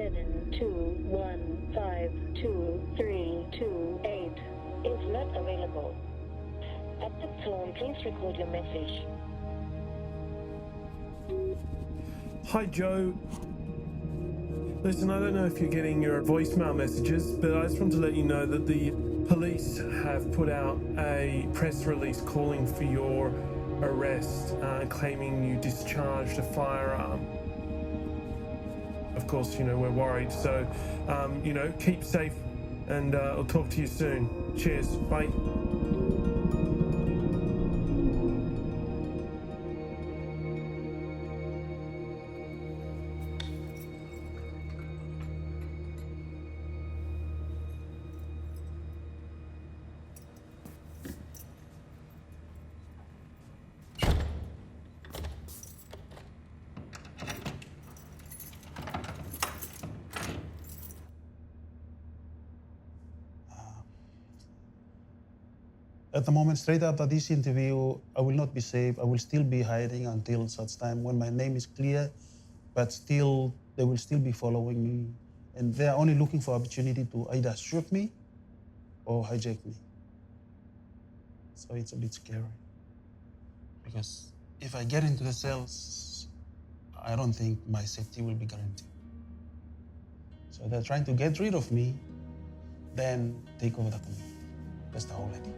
721523228 is not available. At the tone, please record your message. Hi, Joe. Listen, I don't know if you're getting your voicemail messages, but I just want to let you know that the police have put out a press release calling for your arrest, claiming you discharged a firearm. Of course, we're worried, so, keep safe, and I'll talk to you soon. Cheers, bye. At the moment, straight after this interview, I will not be safe. I will still be hiding until such time when my name is clear, but still, they will still be following me. And they are only looking for opportunity to either shoot me or hijack me. So it's a bit scary. Because if I get into the cells, I don't think my safety will be guaranteed. So they're trying to get rid of me, then take over the community. That's the whole idea.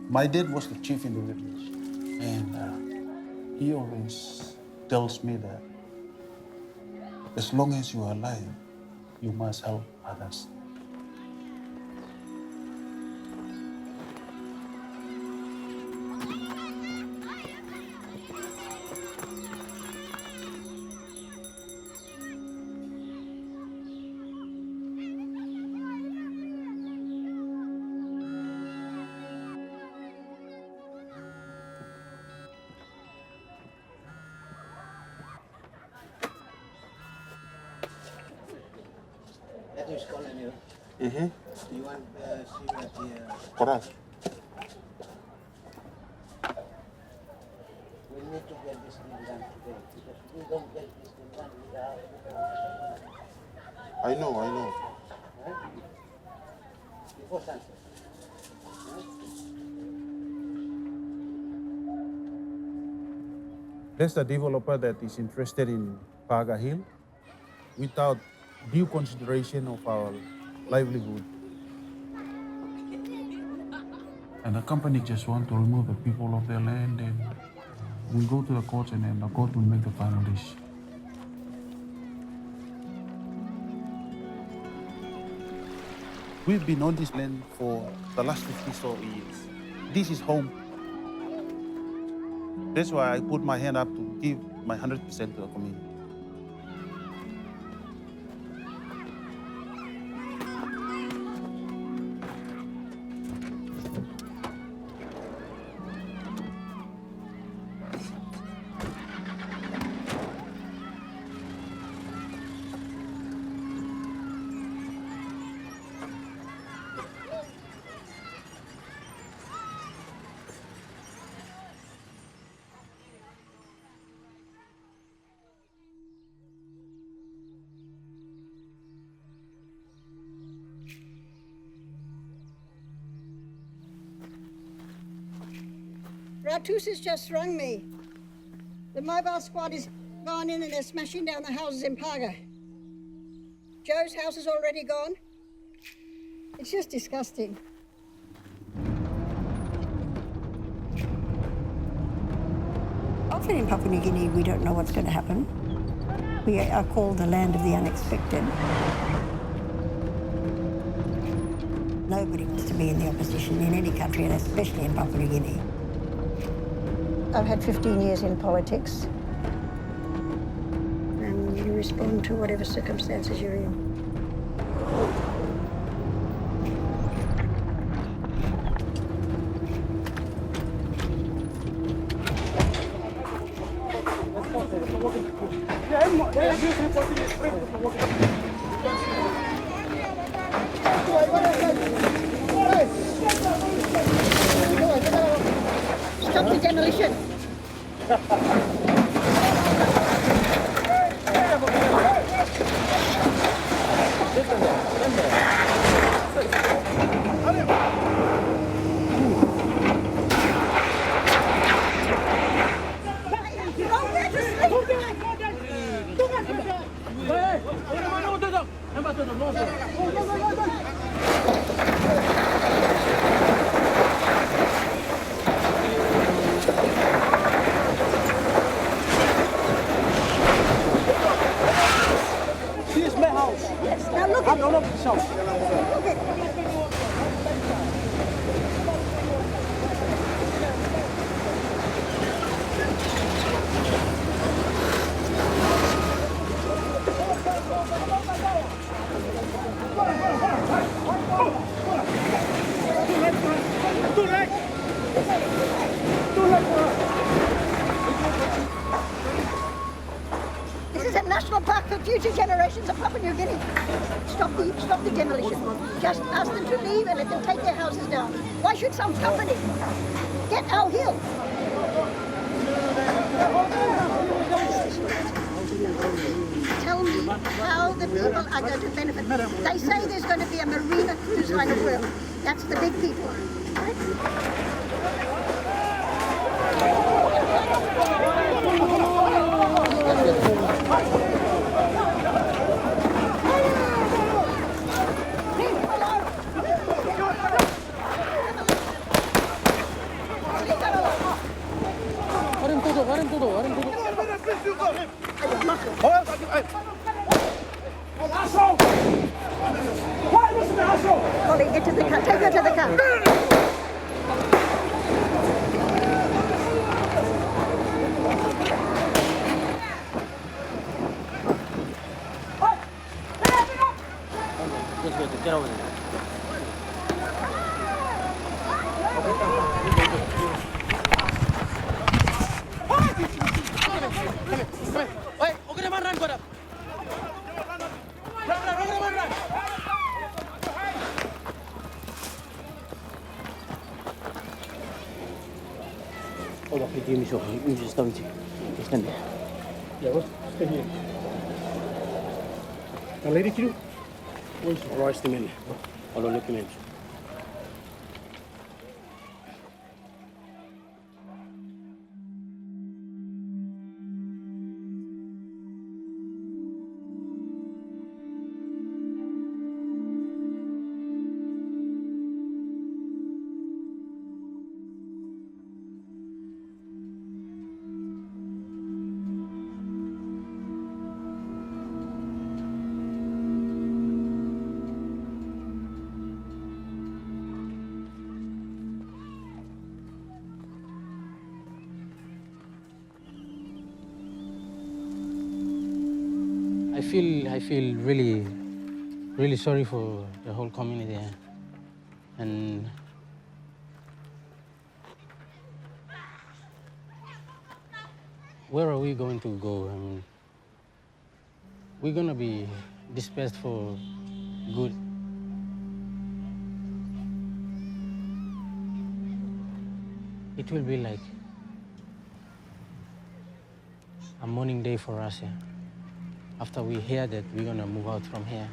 My dad was the chief in the village, and he always tells me that as long as you are alive, you must help others. That is calling you. Mm-hmm. Do you want cigarette here? Correct. We need to get this thing done today because we don't get this thing done without. I know. Right? Before sunset. There's a developer that is interested in Paga Hill without due consideration of our livelihood. And the company just want to remove the people of their land, and we'll go to the court, and then the court will make the final decision. We've been on this land for the last 50 so years. This is home. That's why I put my hand up to give my 100% to the community. Ratus has just rung me. The mobile squad is gone in and they're smashing down the houses in Paga. Joe's house is already gone. It's just disgusting. Often in Papua New Guinea, we don't know what's going to happen. We are called the land of the unexpected. Nobody wants to be in the opposition in any country, and especially in Papua New Guinea. I've had 15 years in politics, and you respond to whatever circumstances you're in. Stop the demolition. This is a national park for future generations of Papua New Guinea. Stop the demolition. Just ask them to leave and let them take their houses down. Why should some company get our hill? Tell me how the people are going to benefit. They say there's going to be a marina cruise line of world. That's the big people. Hollie, get to the car. Take her to the car. Get over there. Oh, okay, give me so. You just don't stand there. Yeah, well, stay here. Now, lady, can you? Rise the men. Hold on, look in. I feel really sorry for the whole community, and where are we going to go? I mean, we're gonna be dispersed for good. It will be like a mourning day for us here. After we hear that, we're gonna move out from here.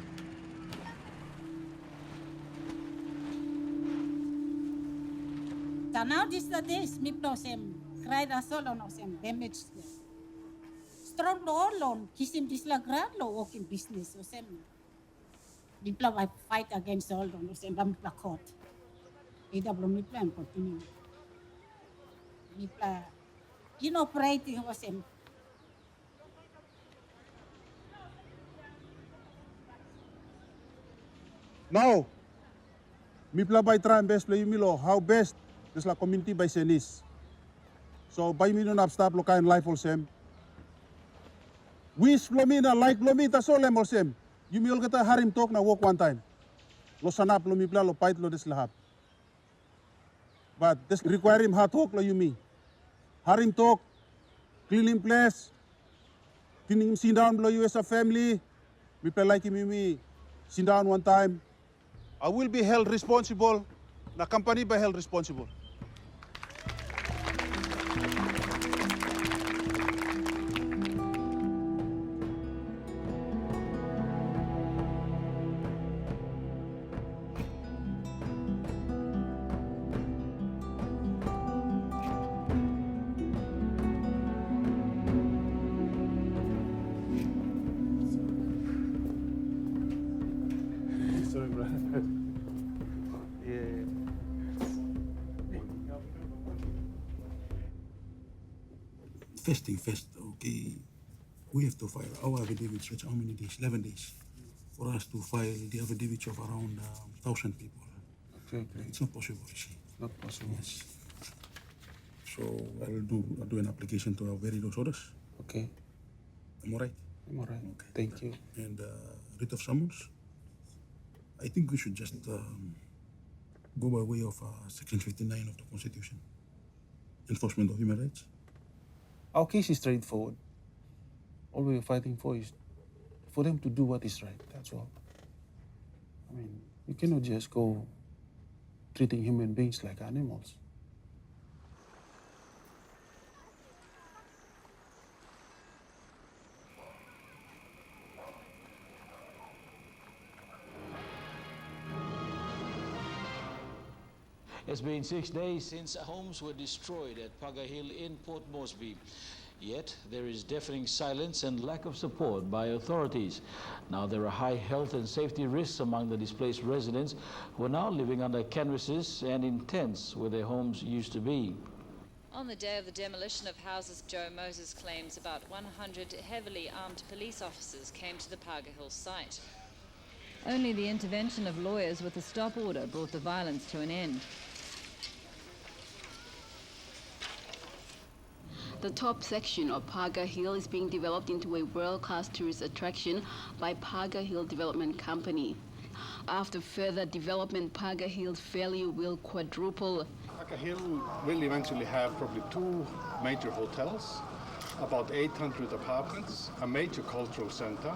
Now this the days, me sem cried a solo no sem damage. Strong no alone, kisim this la grad lo working business so sem. Mipla I fight against all no sem mipla court. Ida bro mipla and continue. Mipla operating was sem. Now, mipla by tram best play milo how best this la community by senis. So by me non stop lo kain life olsem. Wish lomina like lomita so lem olsem. You mil kata harim talk na walk one time. Lo sanap lo mipla lo pait lo des lahap. But this require him hard talk lo you me. Harim talk, cleaning place, cleaning him sit down below you as a family. Mipla like him me sit down one time. I will be held responsible. The company be held responsible. Sorry, bro. Yeah. First, okay. We have to file our affidavits, which how many days? 11 days. For us to file the affidavits of around 1,000 people. Okay. It's not possible, you see. Not possible. Yes. So I'll do an application to vary those orders. Okay. Am I right? I'm all right. Okay. Thank you. And writ of summons. I think we should just go by way of Section 59 of the Constitution. Enforcement of human rights. Our case is straightforward. All we're fighting for is for them to do what is right. That's all. I mean, you cannot just go treating human beings like animals. It's been 6 days since homes were destroyed at Paga Hill in Port Moresby. Yet there is deafening silence and lack of support by authorities. Now there are high health and safety risks among the displaced residents who are now living under canvases and in tents where their homes used to be. On the day of the demolition of houses, Joe Moses claims about 100 heavily armed police officers came to the Paga Hill site. Only the intervention of lawyers with a stop order brought the violence to an end. The top section of Paga Hill is being developed into a world-class tourist attraction by Paga Hill Development Company. After further development, Paga Hill's value will quadruple. Paga Hill will eventually have probably 2 major hotels, about 800 apartments, a major cultural center.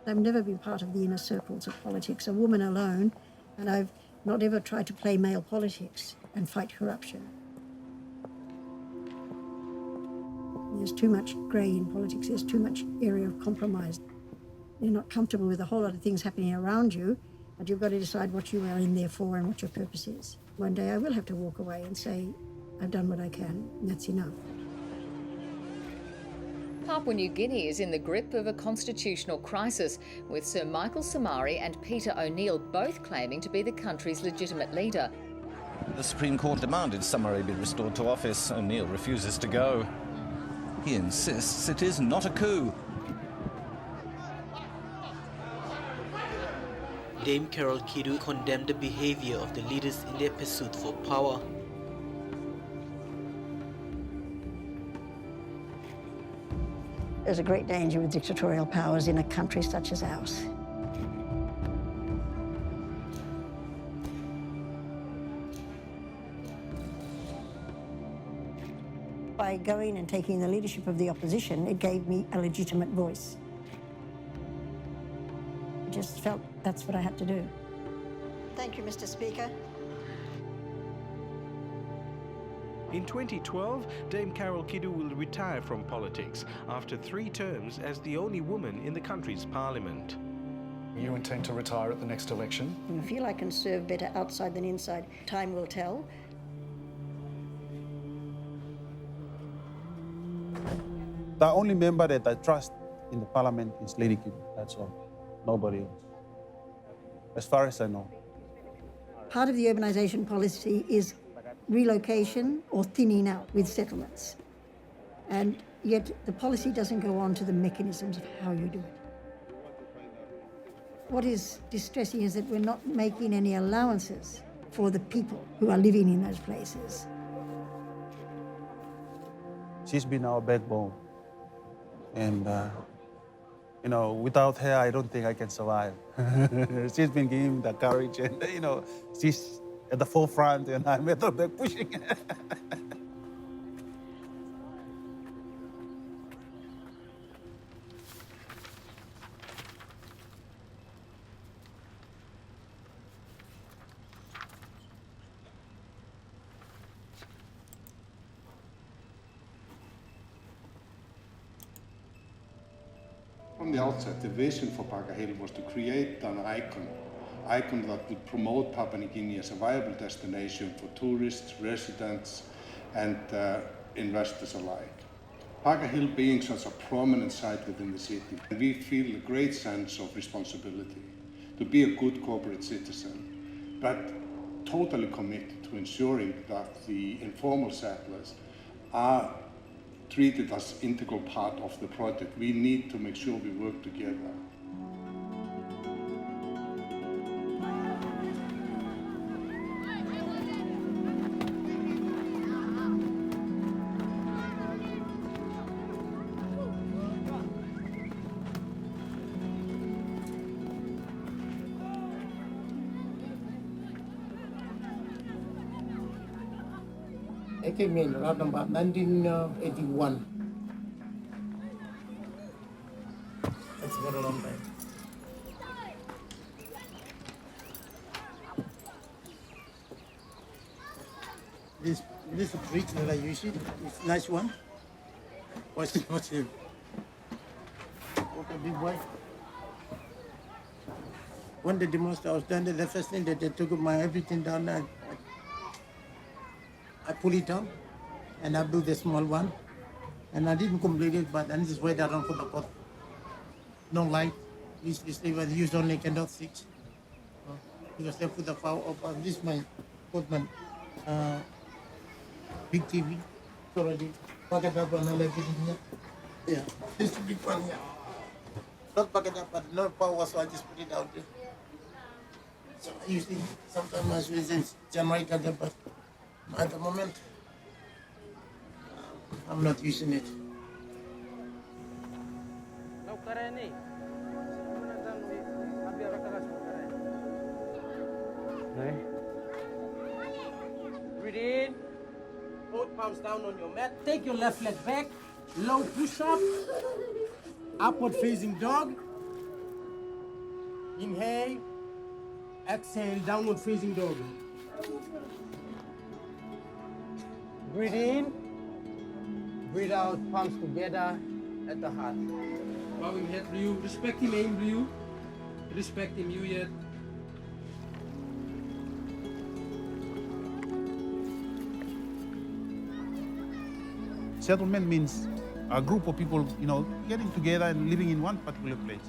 I've never been part of the inner circles of politics, a woman alone, and I've not ever tried to play male politics and fight corruption. There's too much grey in politics, there's too much area of compromise. You're not comfortable with a whole lot of things happening around you, but you've got to decide what you are in there for and what your purpose is. One day I will have to walk away and say, I've done what I can, and that's enough. Papua New Guinea is in the grip of a constitutional crisis, with Sir Michael Somare and Peter O'Neill both claiming to be the country's legitimate leader. The Supreme Court demanded Somare be restored to office. O'Neill refuses to go. He insists it is not a coup. Dame Carol Kidu condemned the behavior of the leaders in their pursuit for power. There's a great danger with dictatorial powers in a country such as ours. By going and taking the leadership of the opposition, it gave me a legitimate voice. I just felt that's what I had to do. Thank you, Mr. Speaker. In 2012, Dame Carol Kidu will retire from politics after 3 terms as the only woman in the country's parliament. You intend to retire at the next election? I feel I can serve better outside than inside. Time will tell. The only member that I trust in the parliament is Lady Kidu. That's all. Nobody else. As far as I know. Part of the urbanisation policy is relocation or thinning out with settlements. And yet the policy doesn't go on to the mechanisms of how you do it. What is distressing is that we're not making any allowances for the people who are living in those places. She's been our backbone. And, you know, without her, I don't think I can survive. She's been giving me the courage and, you know, she's at the forefront and I'm at the back pushing. From the outset, the vision for Paga Hill was to create an icon that would promote Papua New Guinea as a viable destination for tourists, residents, and investors alike. Paga Hill being such a prominent site within the city, we feel a great sense of responsibility to be a good corporate citizen, but totally committed to ensuring that the informal settlers are treated as integral part of the project. We need to make sure we work together. I came in around about 1981. That's a very long time. This bridge that I use it's a nice one. What's it? Okay, big boy. When the demonstration was done, the first thing that they took my everything down there. I pull it down and I build a small one. And I didn't complete it, but I just wait around for the pot. No light. This lever used only candlesticks. Because they put the power up. This is my equipment. Big TV. It's already packed up and everything here. Yeah, this is the big one here. Not packed up, but no power, so I just put it out there. So usually, sometimes I visit Jamaica, but at the moment, I'm not using it. Breathe in. Both palms down on your mat. Take your left leg back. Low push-up. Upward facing dog. Inhale. Exhale, downward facing dog. Breathe in. Breathe out, palms together at the heart. Bowing head, blue. Respect him, aim blue. Respect him, you yet. Settlement means a group of people, you know, getting together and living in one particular place.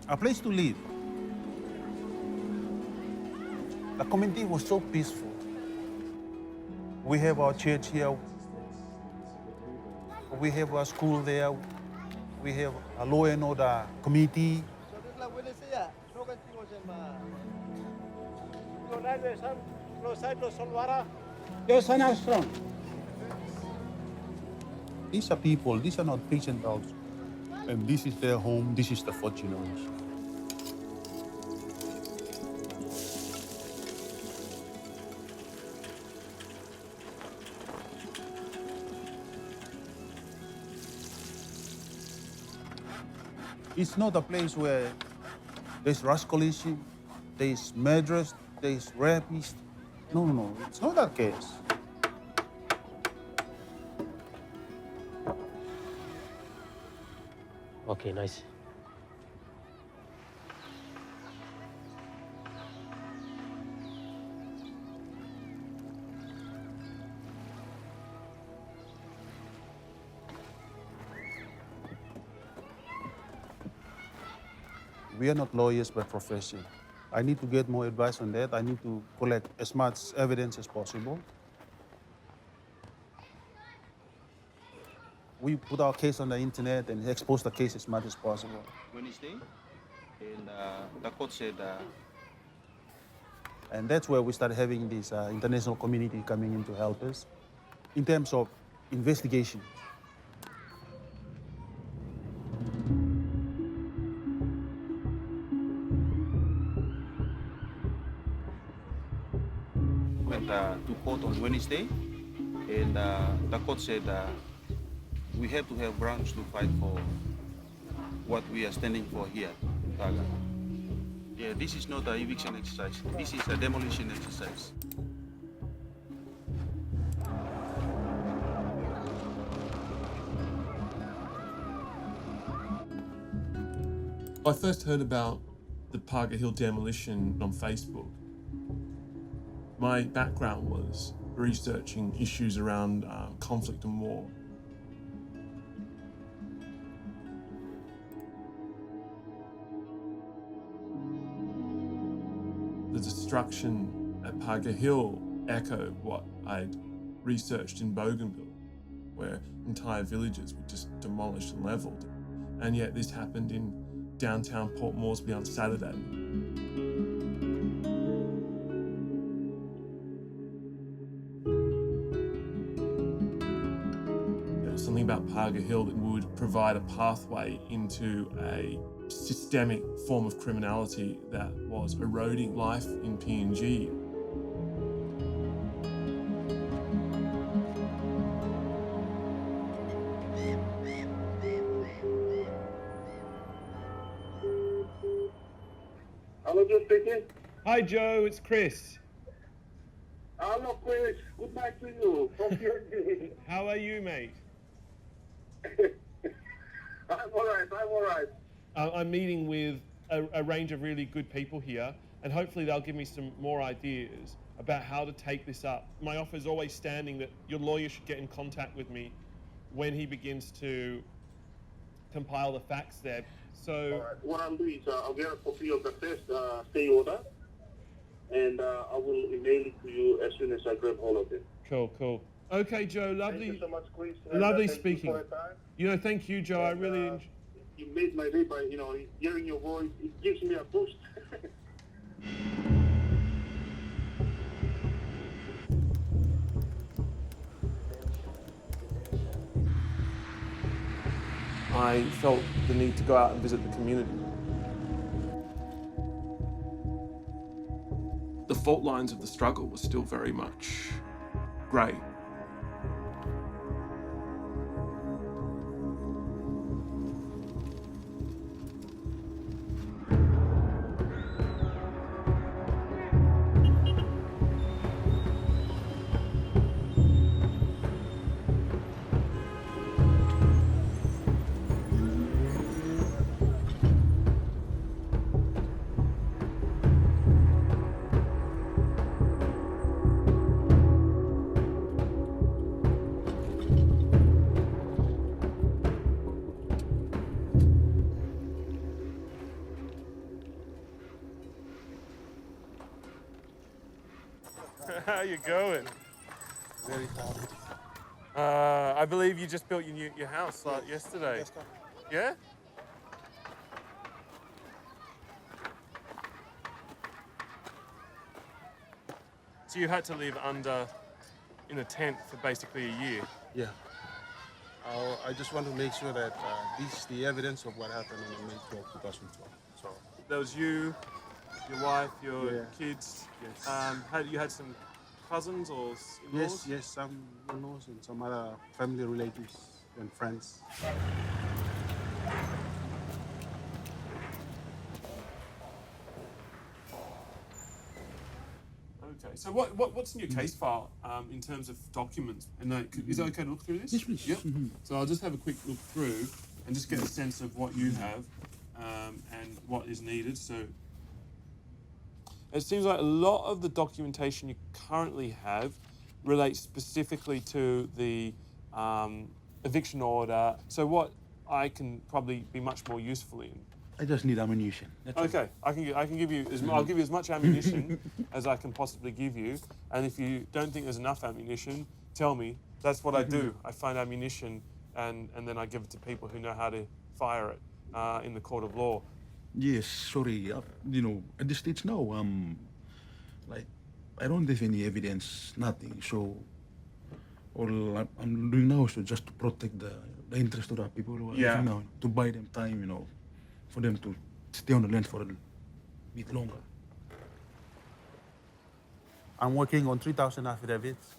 A place to live. The community was so peaceful. We have our church here. We have a school there. We have a law and order committee. These are people, these are not patient dogs. And this is their home, this is the fortunaries. It's not a place where there's rascalism, there's murderers, there's rapists. No, no, no, it's not that case. Okay, nice. We are not lawyers by profession. I need to get more advice on that. I need to collect as much evidence as possible. We put our case on the internet and expose the case as much as possible. Wednesday, and the court said. And that's where we started having this international community coming in to help us in terms of investigation. Went to court on Wednesday, and the court said we have to have grounds to fight for what we are standing for here in Paga. Yeah, this is not an eviction exercise. This is a demolition exercise. I first heard about the Paga Hill demolition on Facebook. My background was researching issues around conflict and war. The destruction at Paga Hill echoed what I'd researched in Bougainville, where entire villages were just demolished and levelled. And yet this happened in downtown Port Moresby on Saturday. There was something about Paga Hill that would provide a pathway into a systemic form of criminality that was eroding life in PNG. Hello, Joe speaking. Hi Joe, it's Chris. Hello, Chris. Good night to you. Hope you're good. How are you, mate? I'm all right. I'm meeting with a range of really good people here, and hopefully they'll give me some more ideas about how to take this up. My offer is always standing that your lawyer should get in contact with me when he begins to compile the facts there. So, All right. What I'll do is I'll get a copy of the first stay order, and I will email it to you as soon as I grab all of it. Cool. Okay, Joe, lovely. Thank you so much, Chris. Lovely Thank speaking. You for your time. Thank you, Joe. And, I really you made my day by, hearing your voice. It gives me a boost. I felt the need to go out and visit the community. The fault lines of the struggle were still very much grey. How you going? Very tired. I believe you just built your house yesterday. Yeah? So you had to live in a tent for basically a year. Yeah. I just want to make sure that this is the evidence of what happened on May 12, 2012. So There was you, your wife, your Yeah. kids. Yes. You had some cousins or in-laws? Yes, some in-laws and some other family relatives and friends. Okay. So what's in your case file in terms of documents? And is it okay to look through this? Yes, please. Yep. So I'll just have a quick look through and just get a sense of what you have and what is needed. So it seems like a lot of the documentation you currently have relates specifically to the eviction order. So what I can probably be much more useful in I just need ammunition. That's all. Okay, I can give you I'll give you as much ammunition as I can possibly give you, and if you don't think there's enough ammunition, tell me. That's what I do. I find ammunition and then I give it to people who know how to fire it in the court of law. Yes, sorry. At this stage now, like, I don't have any evidence, nothing. So, all I'm doing now is just to protect the interest of the people who are living now, to buy them time, for them to stay on the land for a bit longer. I'm working on 3,000 affidavits.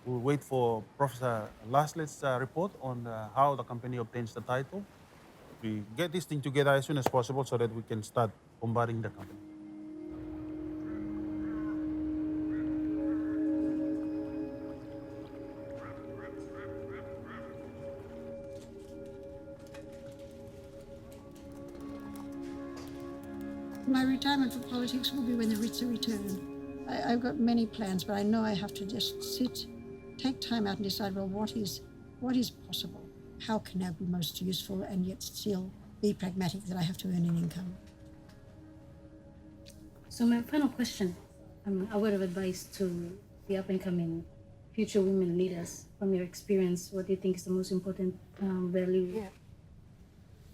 We'll wait for Professor Laslet's report on how the company obtains the title. We get this thing together as soon as possible so that we can start bombarding the company. My retirement from politics will be when the writs are returned. I've got many plans, but I know I have to just sit, take time out and decide, well, what is possible? How can I be most useful and yet still be pragmatic that I have to earn an income? So my final question, a word of advice to the up-and-coming future women leaders. From your experience, what do you think is the most important value? Yeah.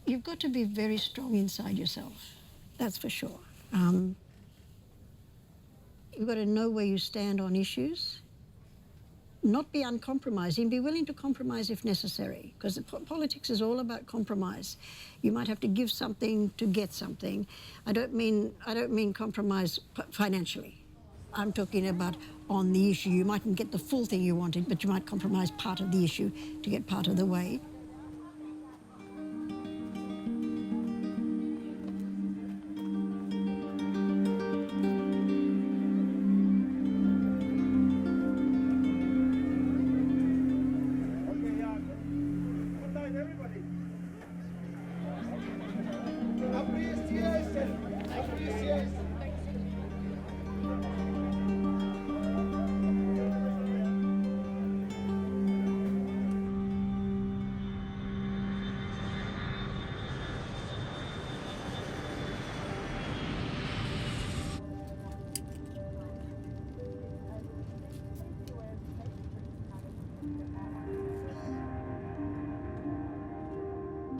You've got to be very strong inside yourself. That's for sure. You've got to know where you stand on issues, not be uncompromising, be willing to compromise if necessary, because politics is all about compromise. You might have to give something to get something. I don't mean compromise financially. I'm talking about on the issue. You mightn't get the full thing you wanted, but you might compromise part of the issue to get part of the way.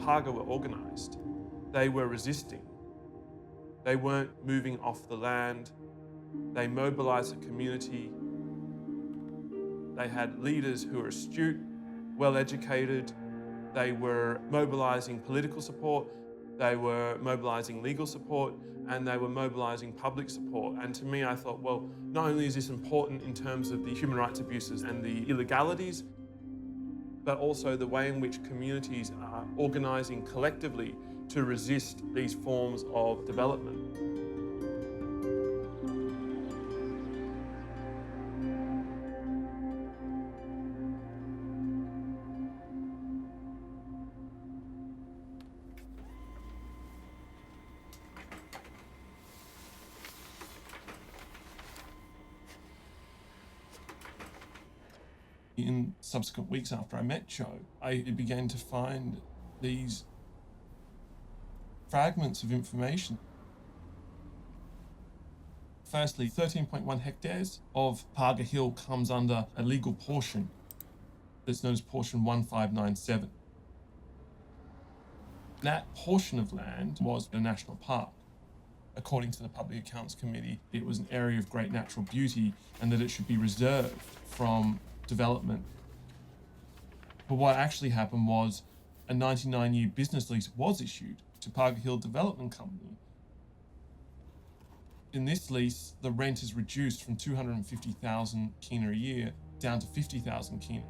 Paga were organised. They were resisting. They weren't moving off the land. They mobilised the community. They had leaders who were astute, well-educated. They were mobilising political support. They were mobilising legal support, and they were mobilising public support. And to me, I thought, well, not only is this important in terms of the human rights abuses and the illegalities, but also the way in which communities are organising collectively to resist these forms of development. In subsequent weeks after I met Joe, I began to find these fragments of information. Firstly, 13.1 hectares of Paga Hill comes under a legal portion that's known as portion 1597. That portion of land was a national park. According to the Public Accounts Committee, it was an area of great natural beauty and that it should be reserved from development. But what actually happened was a 99-year business lease was issued to Paga Hill Development Company. In this lease, the rent is reduced from 250,000 kina a year down to 50,000 kina.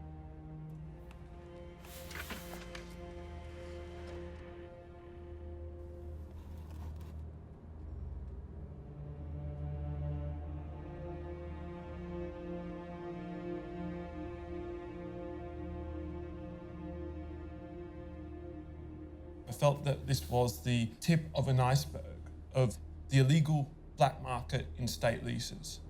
I felt that this was the tip of an iceberg of the illegal black market in state leases.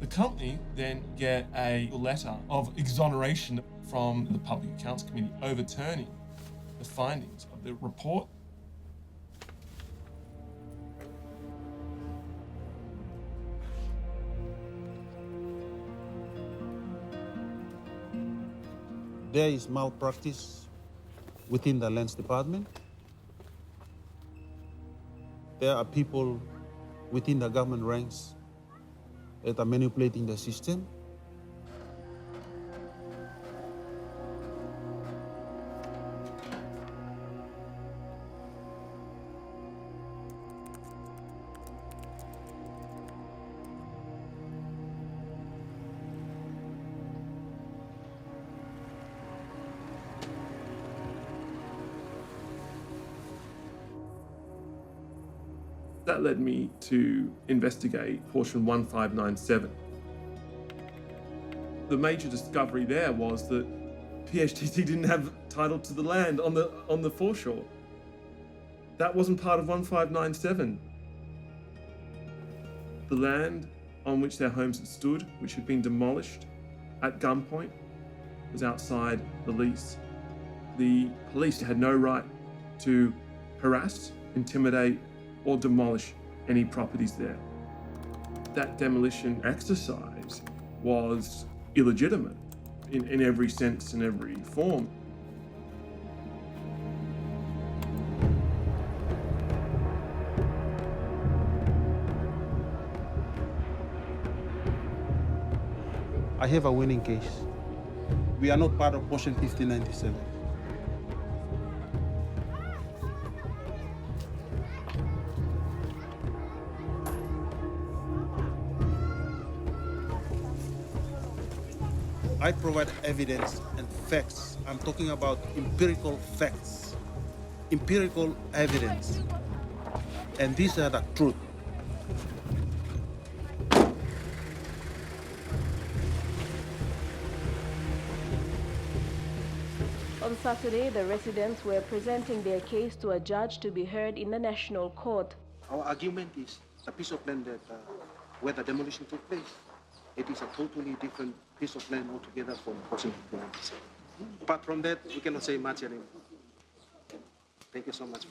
The company then get a letter of exoneration from the Public Accounts Committee overturning the findings of the report. There is malpractice within the lands department. There are people within the government ranks that are manipulating the system. That led me to investigate portion 1597. The major discovery there was that PHTC didn't have title to the land on the foreshore. That wasn't part of 1597. The land on which their homes had stood, which had been demolished at gunpoint, was outside the lease. The police had no right to harass, intimidate, or demolish any properties there. That demolition exercise was illegitimate in every sense and every form. I have a winning case. We are not part of portion 1597. I provide evidence and facts. I'm talking about empirical facts, empirical evidence. And these are the truth. On Saturday, the residents were presenting their case to a judge to be heard in the National Court. Our argument is a piece of land that where the demolition took place. It is a totally different piece of land altogether from portion 1597. Apart from that, we cannot say much anymore. Thank you so much.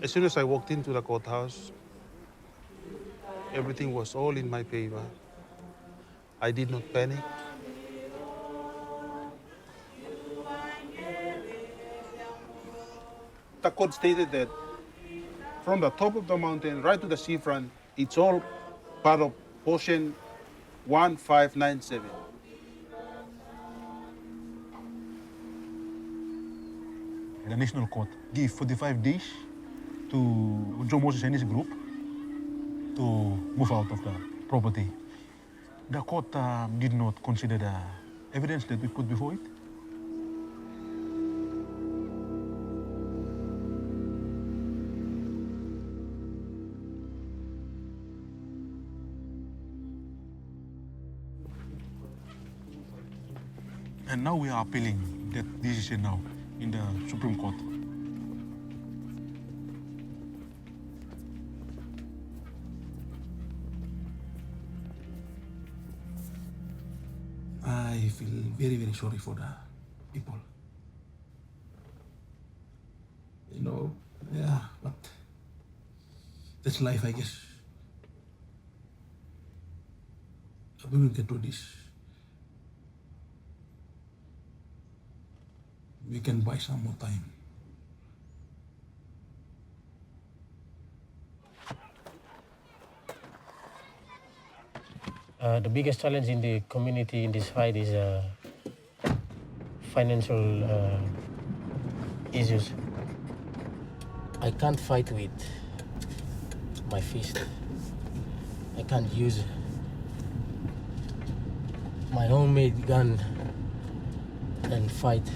As soon as I walked into the courthouse, everything was all in my favor. I did not panic. The court stated that from the top of the mountain right to the seafront, it's all part of portion 1597. The National Court gave 45 days to Joe Moses and his group to move out of the property. The court did not consider the evidence that we put before it. And now we are appealing that decision now in the Supreme Court. I feel very, very sorry for the people. You know, yeah, but that's life, I guess. We will get through this. we can buy some more time. The biggest challenge in the community in this fight is financial issues. I can't fight with my fist. I can't use my homemade gun and fight.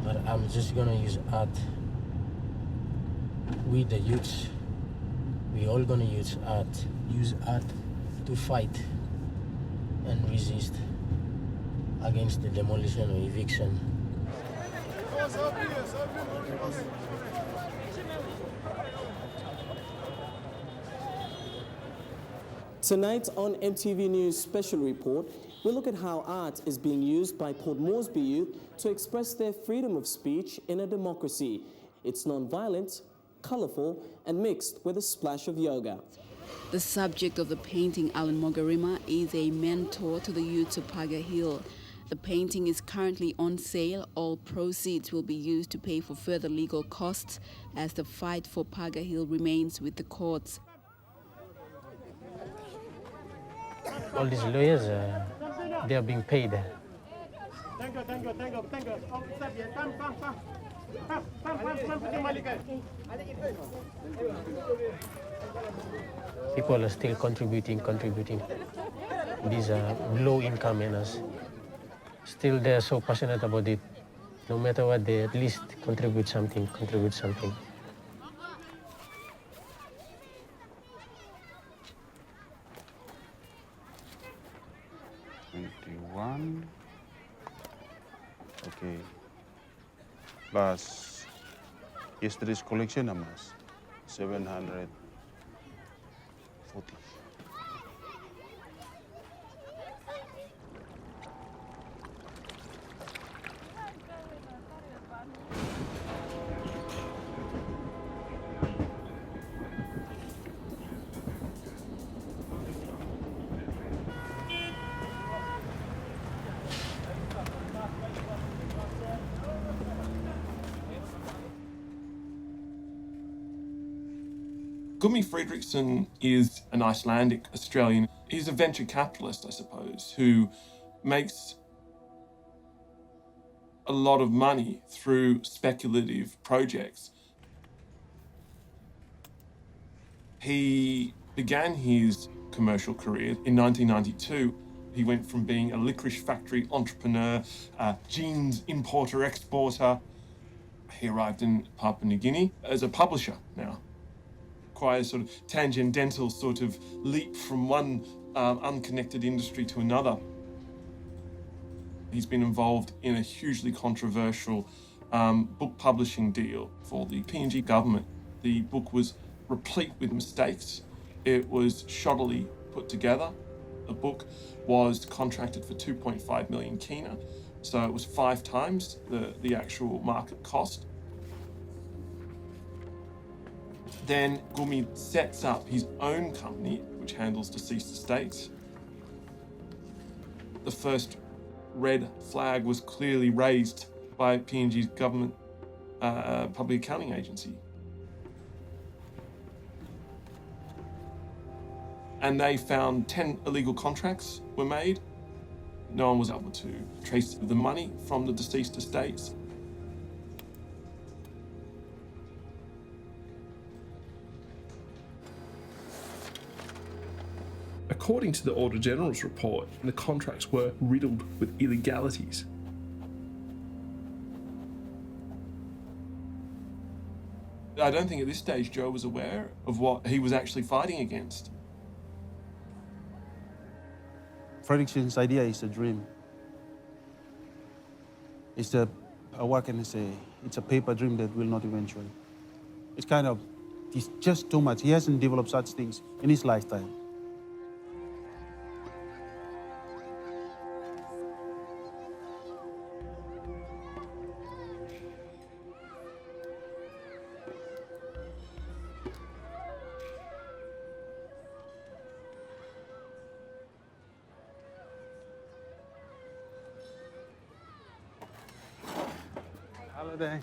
But I'm just gonna use art. We the youths, we all gonna use art to fight and resist against the demolition or eviction. Tonight on MTV News Special Report, we look at how art is being used by Port Moresby youth to express their freedom of speech in a democracy. It's non-violent, colourful and mixed with a splash of yoga. The subject of the painting, Alan Mogarima, is a mentor to the youths of Paga Hill. The painting is currently on sale. All proceeds will be used to pay for further legal costs as the fight for Paga Hill remains with the courts. All these lawyers, they are being paid. People are still contributing. These are low-income earners. Still, they're so passionate about it. No matter what, they at least contribute something. 21. Okay. Plus yesterday's collection, Amas. 740. Gumi Fredriksson is an Icelandic Australian. He's a venture capitalist, I suppose, who makes a lot of money through speculative projects. He began his commercial career in 1992. He went from being a licorice factory entrepreneur, a jeans importer-exporter. He arrived in Papua New Guinea as a publisher now. Quite a sort of tangential sort of leap from one unconnected industry to another. He's been involved in a hugely controversial book publishing deal for the PNG government. The book was replete with mistakes. It was shoddily put together. The book was contracted for 2.5 million kina, so it was 5 times the actual market cost. Then Gumi sets up his own company, which handles deceased estates. The first red flag was clearly raised by PNG's government public accounting agency. And they found 10 illegal contracts were made. No one was able to trace the money from the deceased estates. According to the Auditor General's report, the contracts were riddled with illegalities. I don't think at this stage Joe was aware of what he was actually fighting against. Fredriksson's idea is a dream. It's what can I say? It's a paper dream that will not eventuate. It's it's just too much. He hasn't developed such things in his lifetime. Hello.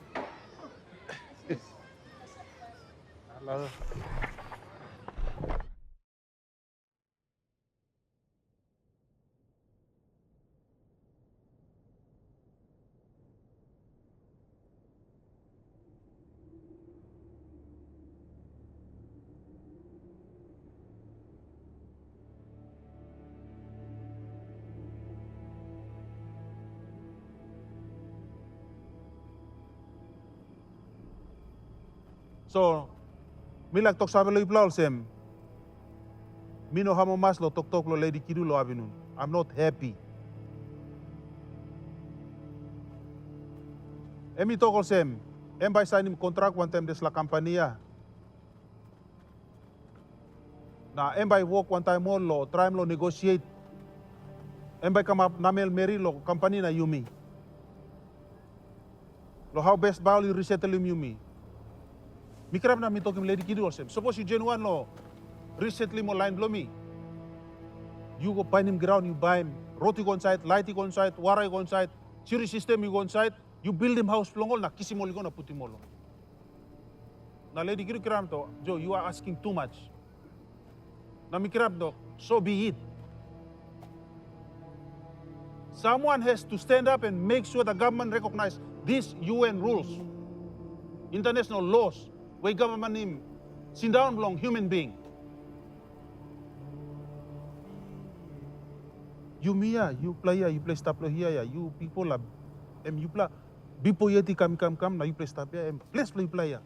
So, milak tok sabe lo iplaul sem. Mino hamo mas lo tok lo lady kidu lo avinun. I'm not happy. Emi tokol sem. Em by sign kontrak one time des la campania. Na em by work one time more lo try lo negotiate. Em by come up namel meri lo company na Yumi. Lo how best bali resettle Yumi. Mikrab na mito kim lady kidu sem. Suppose you genuine lo recently mo line blow me. You go find him ground, you buy him. Roti go on site, lighty go on site, waray go on site, siri system you go on site, you build him house plongol na kisi mo ligo na puti mo lo. Na lady kidu kiram to, Joe, you are asking too much. Na mikrab do, so be it. Someone has to stand up and make sure the government recognize these UN rules, international laws, where government him sit down belong human being. You Mia, you play stop here, you people are you play bipo yeti come na you play stop here, place play ya.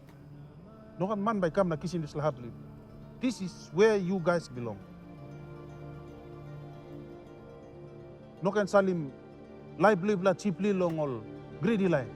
No one man by come na kissing this lahatli. This is where you guys belong. No can salim lively bla cheaply long all greedy line.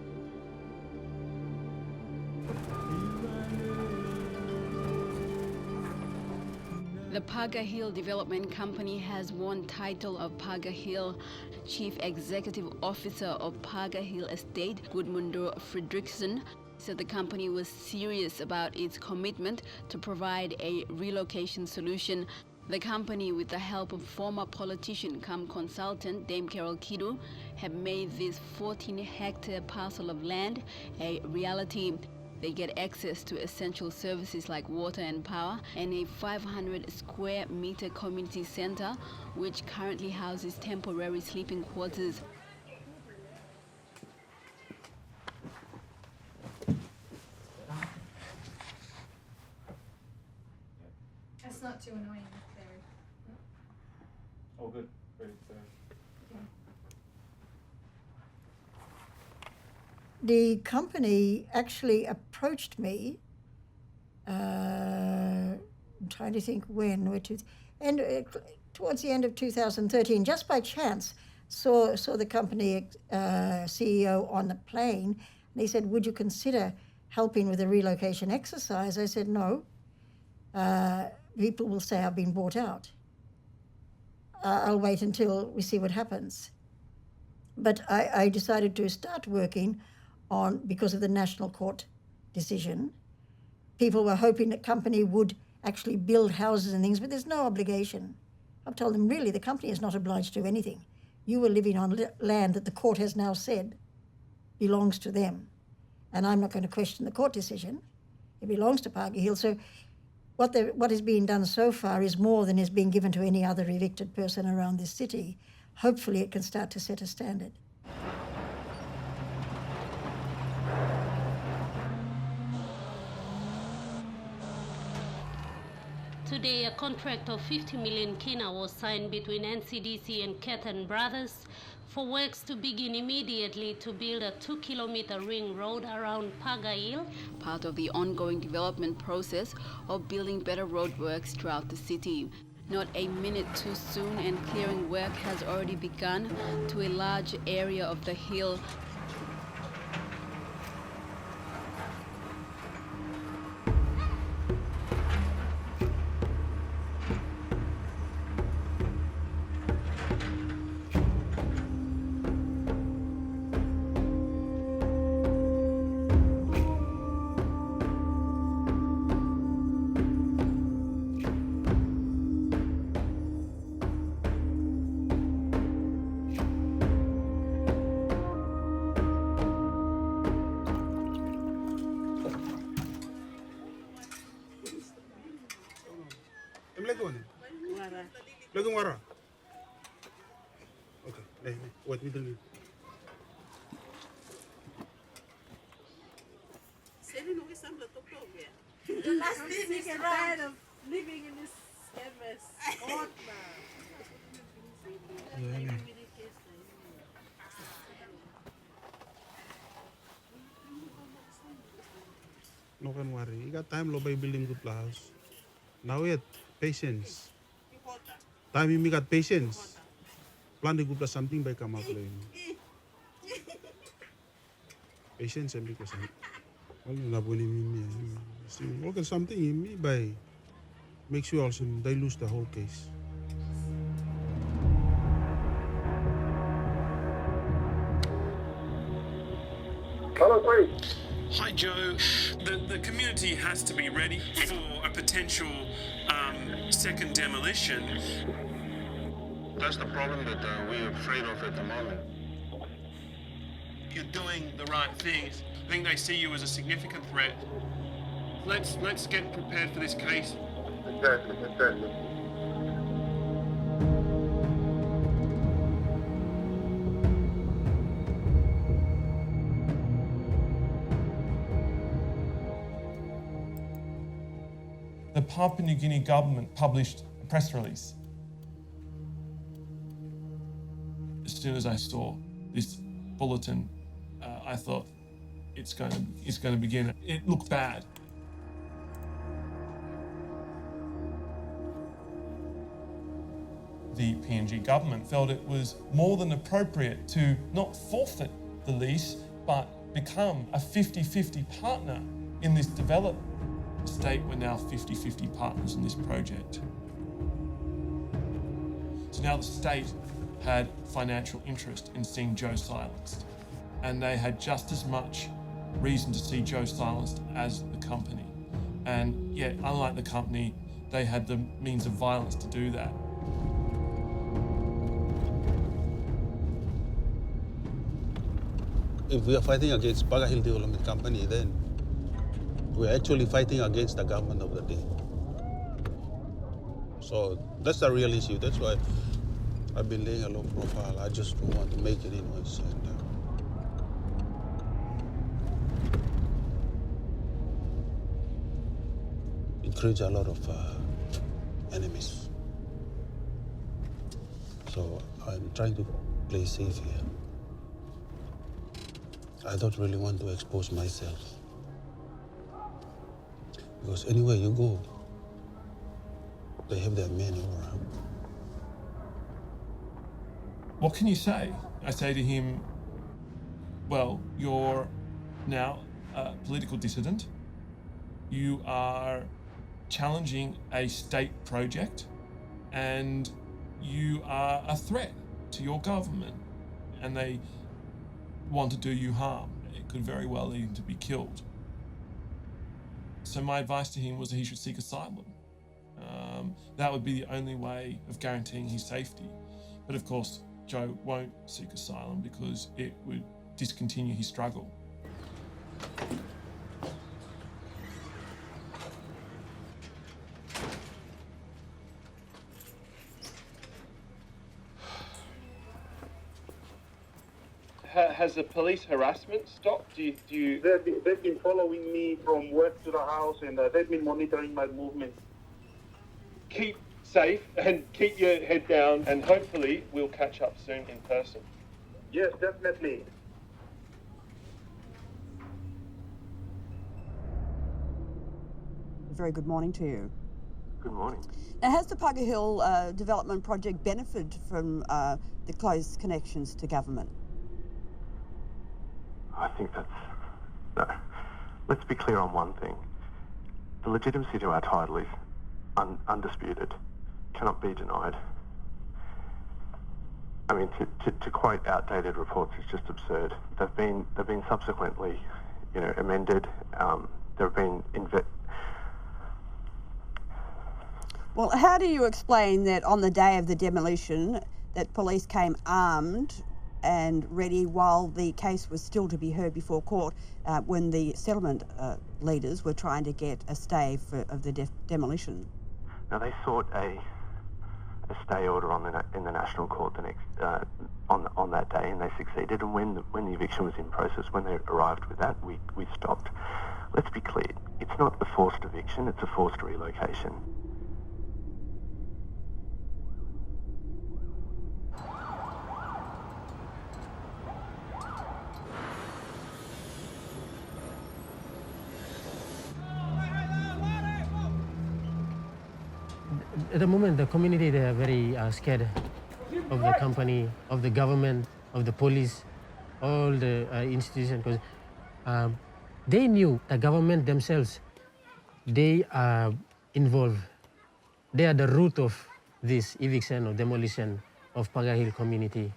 The Paga Hill Development Company has won title of Paga Hill Chief Executive Officer of Paga Hill Estate, Gudmundur Fredriksson, said the company was serious about its commitment to provide a relocation solution. The company, with the help of former politician cum consultant Dame Carol Kidu, have made this 14-hectare parcel of land a reality. They get access to essential services like water and power, and a 500 square meter community center, which currently houses temporary sleeping quarters. That's not too annoying, Barry. Oh, good. Great. The company actually approached me, I'm trying to think when, towards the end of 2013, just by chance, saw the company CEO on the plane, and he said, would you consider helping with the relocation exercise? I said, no. People will say I've been bought out. I'll wait until we see what happens. But I decided to start working on, because of the national court decision. People were hoping the company would actually build houses and things, but there's no obligation. I've told them, really, the company is not obliged to do anything. You were living on land that the court has now said belongs to them. And I'm not going to question the court decision. It belongs to Paga Hill. So what is being done so far is more than is being given to any other evicted person around this city. Hopefully it can start to set a standard. Today, a contract of 50 million kina was signed between NCDC and Kethan Brothers for works to begin immediately to build a 2-kilometer ring road around Paga Hill, part of the ongoing development process of building better roadworks throughout the city. Not a minute too soon, and clearing work has already begun to a large area of the hill. Pegang wara. Okay, wait, middle. The last thing is tired of living in this canvas. Hot now. No can worry. You got time lo by building good house. Now wait, patience. Time you got patience. Plan the good something by come up lo. Patience and because all na buni me. Look at something in me by make sure also they lose the whole case. Hi, Joe. The community has to be ready for a potential second demolition. That's the problem that we're afraid of at the moment. You're doing the right things. I think they see you as a significant threat. Let's get prepared for this case. Exactly. The Papua New Guinea government published a press release. As soon as I saw this bulletin, I thought it's going to begin. It looked bad. The PNG government felt it was more than appropriate to not forfeit the lease, but become a 50-50 partner in this development. The state were now 50-50 partners in this project. So now the state had financial interest in seeing Joe silenced, and they had just as much reason to see Joe silenced as the company. And yet, unlike the company, they had the means of violence to do that. If we are fighting against Paga Hill Development Company, then we're actually fighting against the government of the day. So that's the real issue. That's why I've been laying a low profile. I just don't want to make any noise. And, it creates a lot of enemies. So I'm trying to play safe here. I don't really want to expose myself. Because anywhere you go, they have their men around. What can you say? I say to him, well, you're now a political dissident. You are challenging a state project, and you are a threat to your government, and they want to do you harm. It could very well lead him to be killed. So my advice to him was that he should seek asylum. That would be the only way of guaranteeing his safety. But of course, Joe won't seek asylum because it would discontinue his struggle. Has the police harassment stopped? Do you... They've been following me from work to the house, and they've been monitoring my movement. Keep safe and keep your head down, and hopefully we'll catch up soon in person. Yes, definitely. Very good morning to you. Good morning. Now, has the Paga Hill development project benefited from the close connections to government? I think that's... No. Let's be clear on one thing. The legitimacy to our title is undisputed, cannot be denied. I mean, to quote outdated reports is just absurd. They've been subsequently, amended. They've been Well, how do you explain that on the day of the demolition that police came armed and ready while the case was still to be heard before court when the settlement leaders were trying to get a stay of the demolition? Now, they sought a a stay order in the National Court the next on that day, and they succeeded. And when the eviction was in process, when they arrived with that, we stopped. Let's be clear, it's not a forced eviction, it's a forced relocation. At the moment, the community, they are very scared of the company, of the government, of the police, all the institutions, because they knew the government themselves, they are involved. They are the root of this eviction or demolition of Paga Hill community.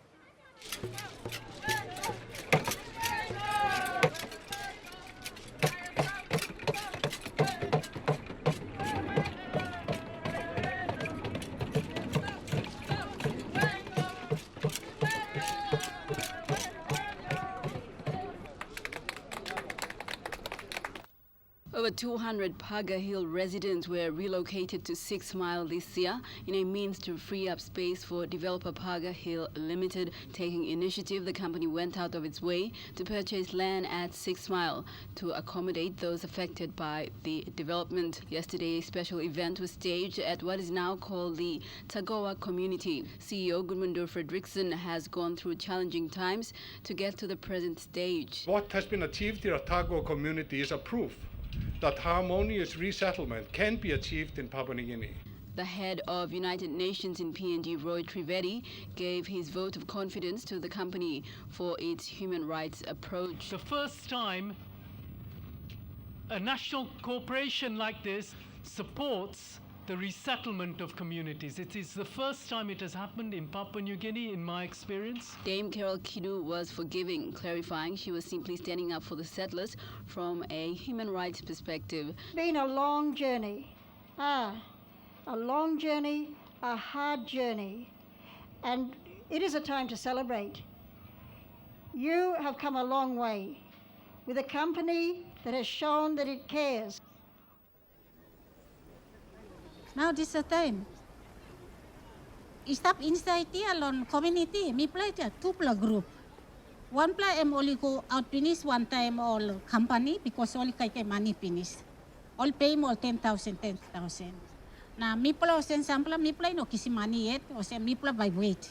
Over 200 Paga Hill residents were relocated to 6 Mile this year in a means to free up space for developer Paga Hill Limited. Taking initiative, the company went out of its way to purchase land at 6 Mile to accommodate those affected by the development. Yesterday, a special event was staged at what is now called the Tagoa community. CEO Gudmundur Fredriksson has gone through challenging times to get to the present stage. What has been achieved here at Tagoa community is a proof that harmonious resettlement can be achieved in Papua New Guinea. The head of United Nations in PNG, Roy Trivedi, gave his vote of confidence to the company for its human rights approach. The first time a national corporation like this supports the resettlement of communities. It is the first time it has happened in Papua New Guinea, in my experience. Dame Carol Kidu was forgiving, clarifying she was simply standing up for the settlers from a human rights perspective. It's been a long journey. A long journey, a hard journey. And it is a time to celebrate. You have come a long way with a company that has shown that it cares. Now this is the time. Stop inside the alone community. Me play the two-player group. One player am only go out finish one time all company because only kay money finish. All pay more 10,000. Now me play sen sample me play no kisi money yet or sen me play by wait.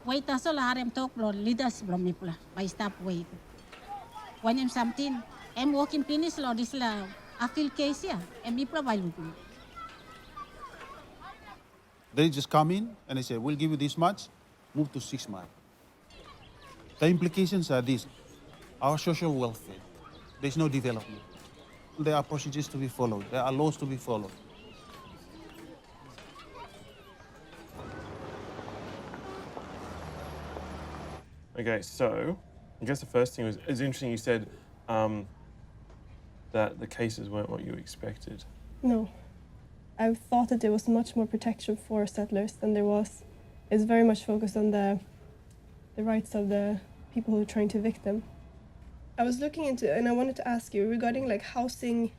Wait aso la harem talk lo leaders lo me play by stop wait. When am something am working finish lo this la appeal case ya and me play by look. They just come in and they say, we'll give you this much, move to 6 Mile. The implications are this: our social welfare, there's no development. There are procedures to be followed, there are laws to be followed. Okay, so I guess the first thing was, it's interesting you said that the cases weren't what you expected. No. I thought that there was much more protection for settlers than there was. It's very much focused on the rights of the people who are trying to evict them. I was looking into, and I wanted to ask you regarding like housing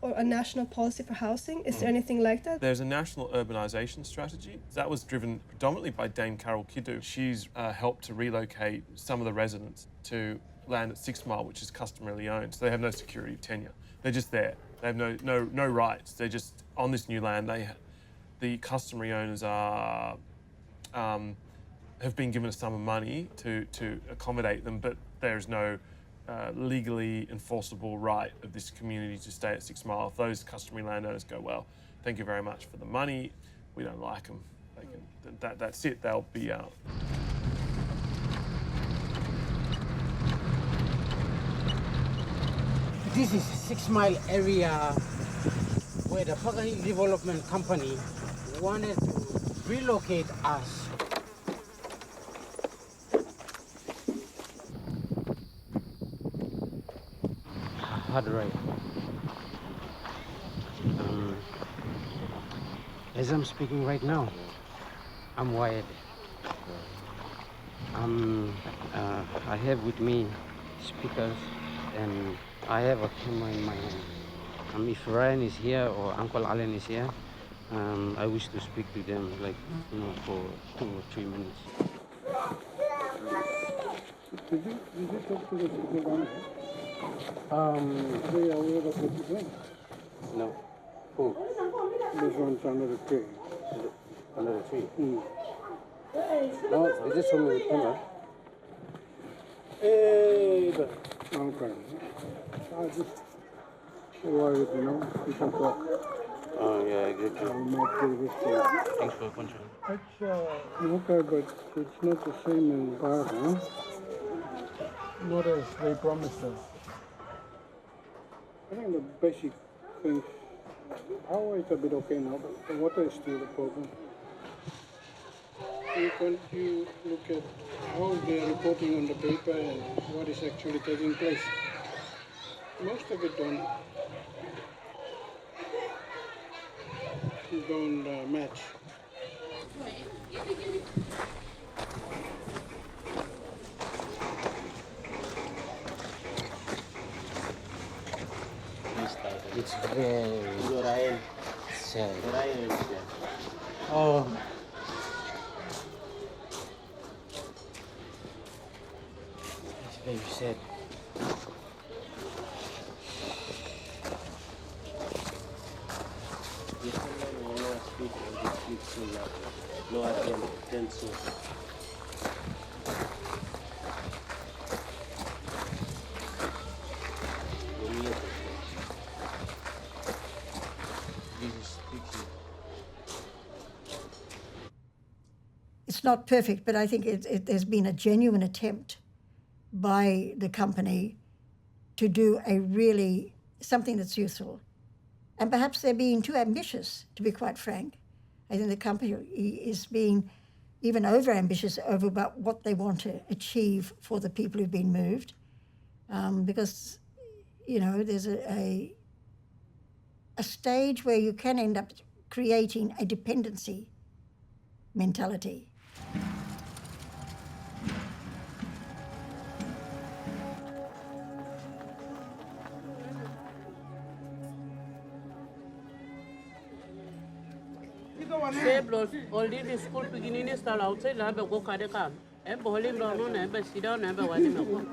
or a national policy for housing. Is there anything like that? There's a national urbanisation strategy. That was driven predominantly by Dame Carol Kidu. She's helped to relocate some of the residents to land at 6 Mile, which is customarily owned. So they have no security tenure. They're just there. They have no rights. They're just on this new land. The customary owners are have been given a sum of money to accommodate them, but there is no legally enforceable right of this community to stay at 6 Mile. If those customary landowners go, well, thank you very much for the money, we don't like them, that's it, they'll be out. This is 6 Mile area where the Paga Hill Development Company wanted to relocate us. Hard right. As I'm speaking right now, I'm wired. I have with me speakers and I have a camera in my hand. If Ryan is here or Uncle Allen is here, I wish to speak to them, like, for 2 or 3 minutes. Did you talk to the people? Are they aware of what you're doing? No. Who? This one's under the tree. Under the tree? No, they just told me with camera. Okay. I just worried, you can talk. Oh, yeah, I get you. I might do this to you. Thanks for control. It's, okay, but it's not the same in Paga, Not as they promised us. I think the basic things, power is a bit okay now, but the water is still the problem. When you look at how they are reporting on the paper and what is actually taking place, most of it don't match. It's very sad. Oh. It's very sad. It's not perfect, but I think there's been a genuine attempt by the company to do something that's useful. And perhaps they're being too ambitious, to be quite frank. I think the company is being even over-ambitious over about what they want to achieve for the people who've been moved. Because, there's a stage where you can end up creating a dependency mentality. All the school beginning is still outside, I go carry come. And Hollie down, never sit down, never one.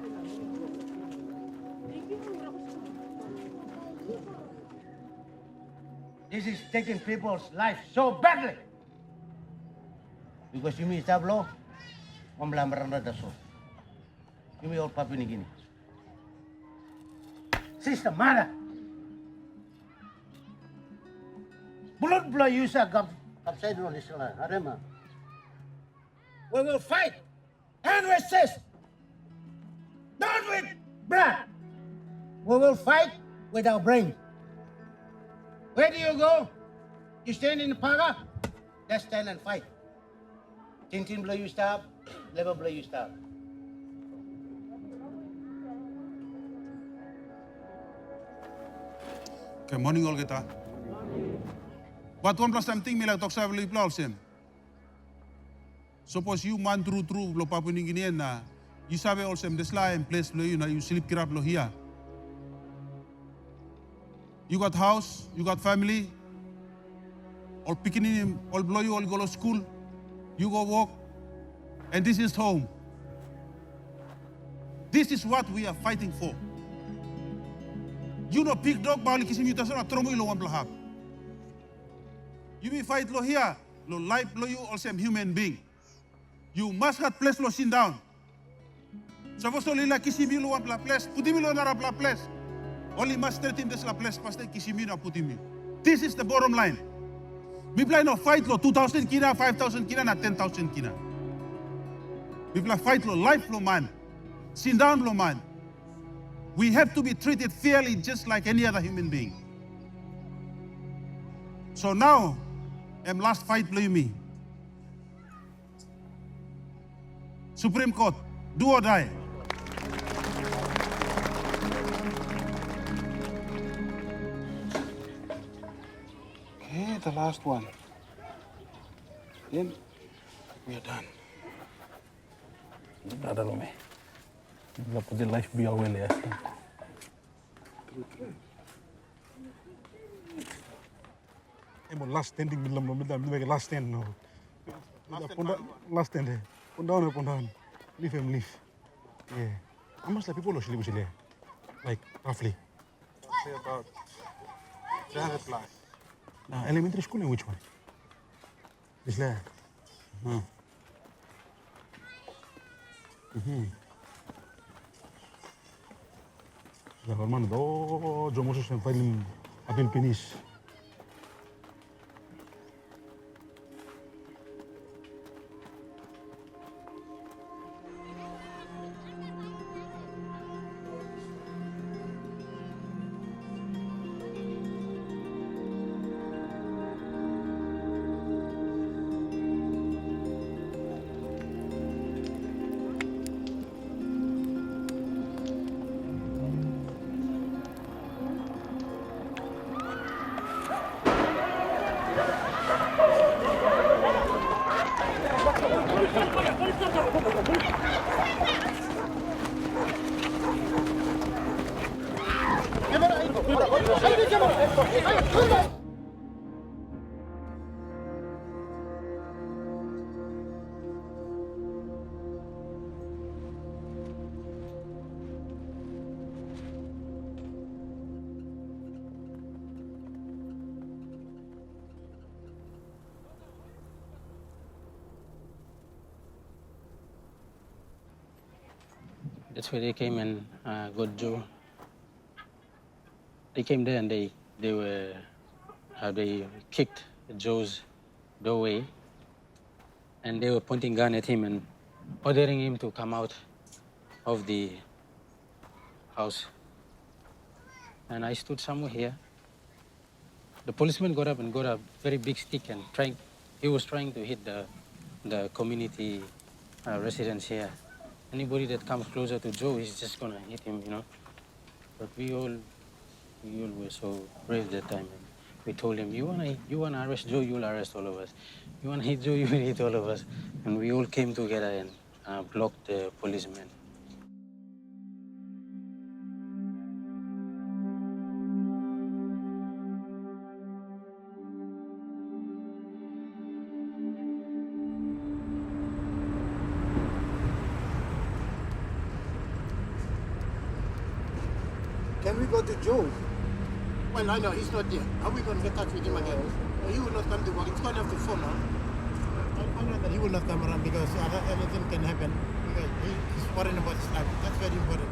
This is taking people's life so badly. Because you mean Tablo, so. You mean all Papua New Guinea. Sister Mara. Blood blow you say upside on this land. Arema. We will fight and resist. Not with blood. We will fight with our brain. Where do you go? You stand in the Paga? Just stand and fight. Tintin blow you stop, level blow you stop. Okay, morning all kita. But one plus something me like talk sa vlog plausim. Suppose you man true lo Papua New Guinea na you sabe also this lie in place lo you na you sleep kirap lo here. You got house, you got family, all picking in, all blow you, all go to school, you go work, and this is home. This is what we are fighting for. You know, big dog, bali kisim you tasana tromo ilo one blahab. You may fight lo here, lo life lo you also am human being. You must have place lo sit down. So for so lila kisim you lo one blah place, puti lo nara blah place. Only master team this la place paste kisim na puti mi. This is the bottom line. We play no fight lo 2,000 kina, 5,000 kina, na 10,000 kina. We play fight lo life lo man, sit down lo man. We have to be treated fairly just like any other human being. So now, last fight play me. Supreme Court, do or die. Okay, the last one. Then we are done. Ada lo me. Gak punya life biar well ya. last standing middle last stand no. Last stand. Put down. Leave him leave. Yeah. How much like people actually live? Like roughly. I'd say about 300 plus. Now elementary school in which one? This there. La hermano do jomo se failing apil pinis. That's where they came and got Joe. They came there and they kicked Joe's doorway, and they were pointing gun at him and ordering him to come out of the house. And I stood somewhere here. The policeman got up and got a very big stick and he was trying to hit the community residents here. Anybody that comes closer to Joe, he's just gonna hit him, you know. But we all were so brave that time. And we told him, you wanna arrest Joe, you'll arrest all of us. You wanna hit Joe, you will hit all of us. And we all came together and blocked the policemen. Can we go to Joe? Well, I know he's not there. How are we going to get touch with him again? He will not come to work. It's going to have to follow. I know that he will not come around because anything can happen. Because he's worrying about his life. That's very important.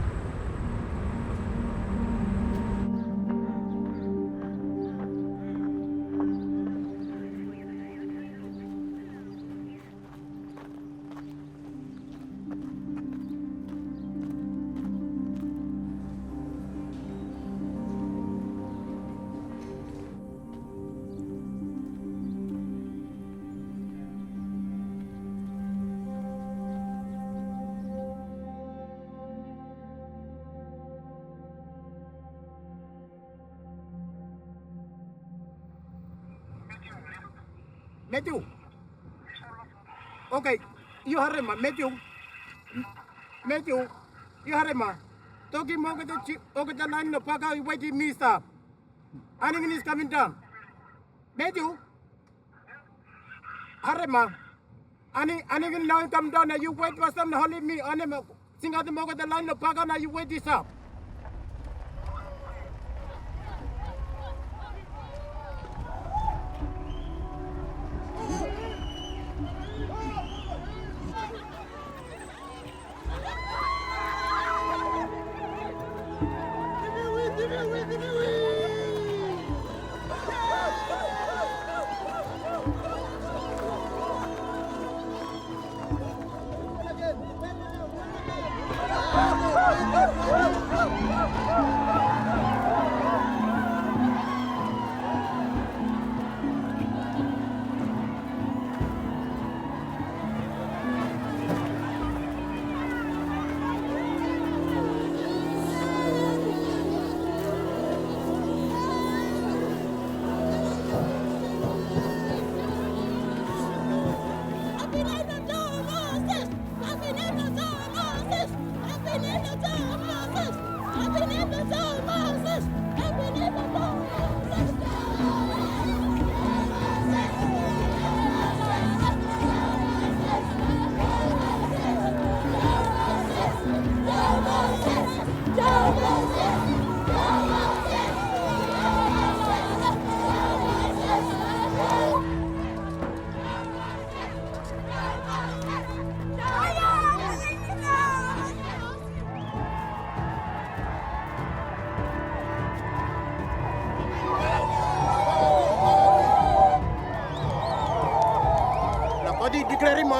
Matthew. Okay, you hurry, ma. Matthew, you hurry, ma. Talking more over the line of Paga, waiting me stop. Anything is coming down. Matthew, hurry, ma. Anything now come down. Now you wait for some Hollie me on him. Sing out the more the line of Paga. Now you wait this up.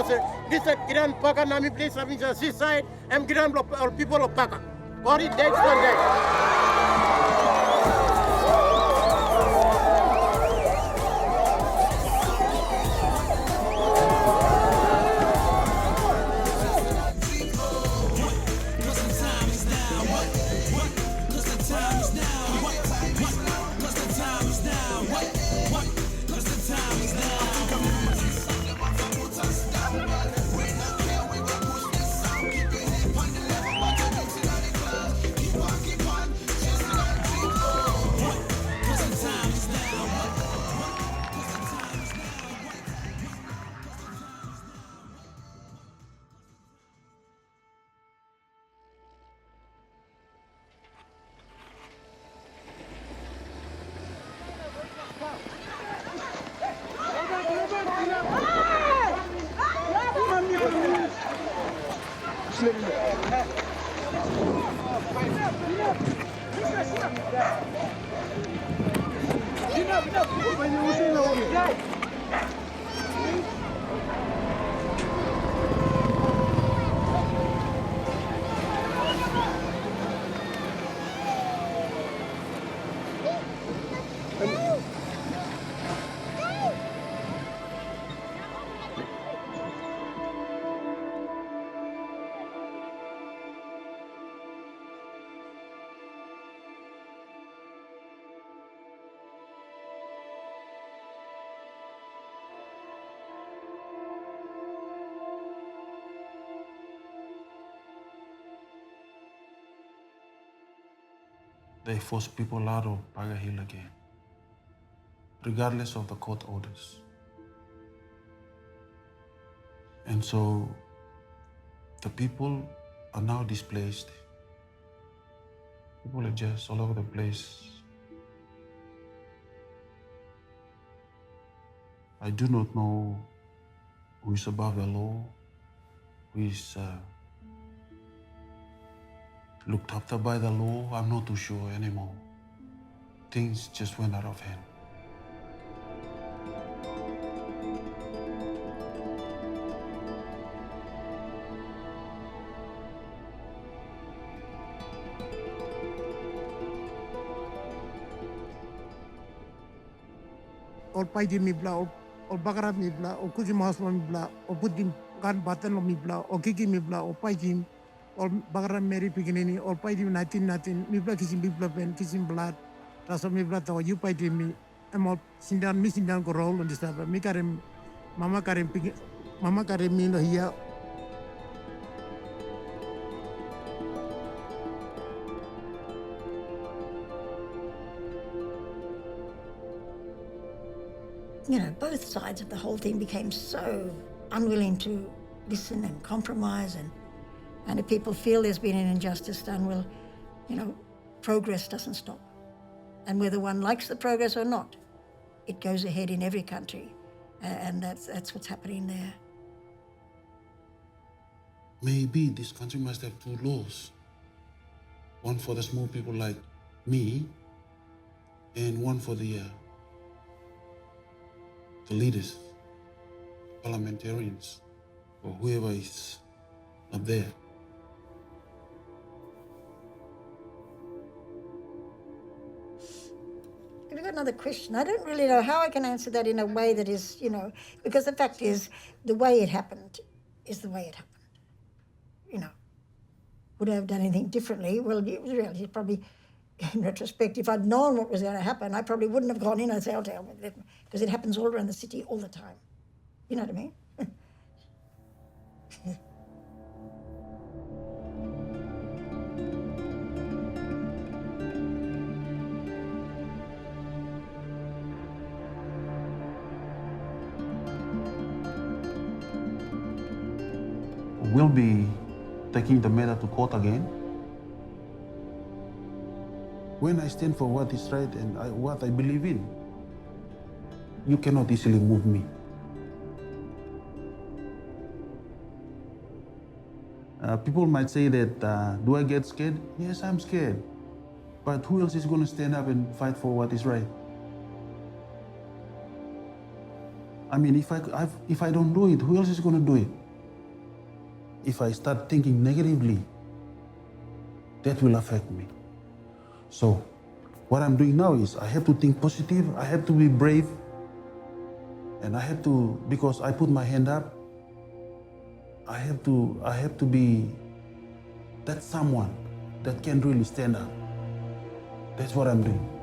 say, this is Grand Paga Nami place, I mean, the seaside, and Grand people of Paga. What is that? They force people out of Paga Hill again, regardless of the court orders. And so the people are now displaced. People are just all over the place. I do not know who is above the law, who is looked after by the law. I'm not too sure anymore. Things just went out of hand. Or paidi mibla, or bagarat mibla, or kuji mahasma mibla, or pudim gan batan mibla, or kiki mibla, or paidi, or bagarat meri piginini, or paidi natin mibla kisim mibla pen kisim blood, rasa mibla tawa you paidi mi, emol sindan mi sindan ko roll on this time. Mi karim mama karim mi no hiya. You know, both sides of the whole thing became so unwilling to listen and compromise, and if people feel there's been an injustice done, well, you know, progress doesn't stop. And whether one likes the progress or not, it goes ahead in every country, and that's what's happening there. Maybe this country must have two laws. One for the small people like me, and one for the leaders, parliamentarians, or whoever is up there. I've got another question. I don't really know how I can answer that in a way that is, you know, because the fact is, the way it happened is the way it happened. You know, would I have done anything differently? Well, really, probably, in retrospect, if I'd known what was going to happen, I probably wouldn't have gone in and said, because it happens all around the city all the time. You know what I mean? We'll be taking the matter to court again. When I stand for what is right and what I believe in, you cannot easily move me. People might say that, do I get scared? Yes, I'm scared. But who else is going to stand up and fight for what is right? I mean, if I don't do it, who else is going to do it? If I start thinking negatively, that will affect me. So what I'm doing now is I have to think positive, I have to be brave, and I have to, because I put my hand up, I have to be that someone that can really stand up. That's what I'm doing.